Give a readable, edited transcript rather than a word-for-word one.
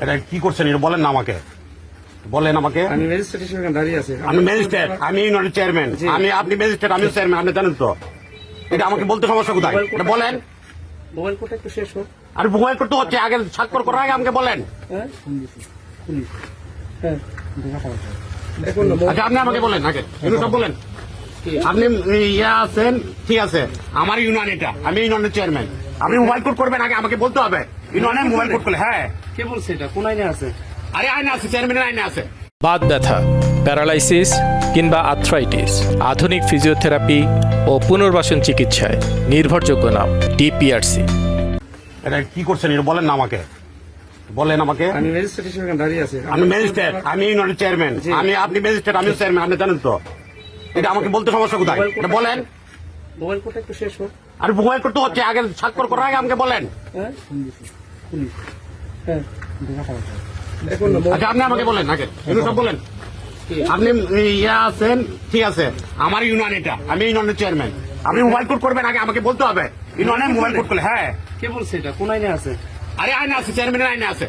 এটা কি করছেন এটা বলেন না আমাকে, বলেন আমাকে। আমি ম্যাজিস্ট্রেট হিসেবে দাঁড়িয়ে আছি। আমি ম্যাজিস্ট্রেট, আমি ইউনিয়নের চেয়ারম্যান। আমি আপনি ম্যাজিস্ট্রেট, আমি চেয়ারম্যান, আপনি জানেন তো। এটা আমাকে বলতে সমস্যা কোথায়? এটা বলেন। মোবাইল কোডটা একটু শেষ হোক। আর মোবাইল করতে হচ্ছে আগে স্বাক্ষর করার আগে আমাকে বলেন। হ্যাঁ হ্যাঁ দেখুন না, আচ্ছা আপনি আমাকে বলেন আগে, এগুলো সব বলেন। আপনি ইয়া আছেন, ঠিক আছে, আমার ইউনিয়ন এটা, আমি ইউনিয়নের চেয়ারম্যান। আপনি মোবাইল কোড করবেন আগে আমাকে বলতে হবে। ইউনিয়নের মোবাইল কোড করলে হ্যাঁ। কে বলছে এটা? কোন আইনে আছে? আরে আইনে আছে, চেয়ারম্যানের আইনে আছে। বাত ব্যথা, প্যারালাইসিস কিংবা আর্থ্রাইটিস, আধুনিক ফিজিওথেরাপি ও পুনর্বাসন চিকিৎসায় নির্ভরযোগ্য নাম ডিপিআরসি। এটা কি করছেন এটা বলেন না আমাকে, বলেন আমাকে। আমি ম্যাজিস্ট্রেট হিসেবে দাঁড়িয়ে আছি। আমি ম্যাজিস্ট্রেট, আমি ইউনিয়নের চেয়ারম্যান। আপনি ম্যাজিস্ট্রেট, আমি চেয়ারম্যান, আপনি জানেন তো। এটা আমাকে বলতে সমস্যা কোথায়? এটা বলেন। মোবাইল কোডটা একটু শেষ হোক। আর মোবাইল করতে হচ্ছে আগে স্বাক্ষর করার আগে আমাকে বলেন। হ্যাঁ হ্যাঁ দেখুন না, আচ্ছা আপনি আমাকে বলেন আগে, এগুলো সব বলেন। আপনি ইয়া আছেন, ঠিক আছে, আমার ইউনিয়ন এটা, আমি ইউনিয়নের চেয়ারম্যান। আপনি মোবাইল কোড করবেন আগে আমাকে বলতে হবে। ইউনিয়নের মোবাইল কোড করলে হ্যাঁ। কে বলছে এটা? কোন আইনে আছে? আরে আইনে আছে, চেয়ারম্যানের আইনে আছে।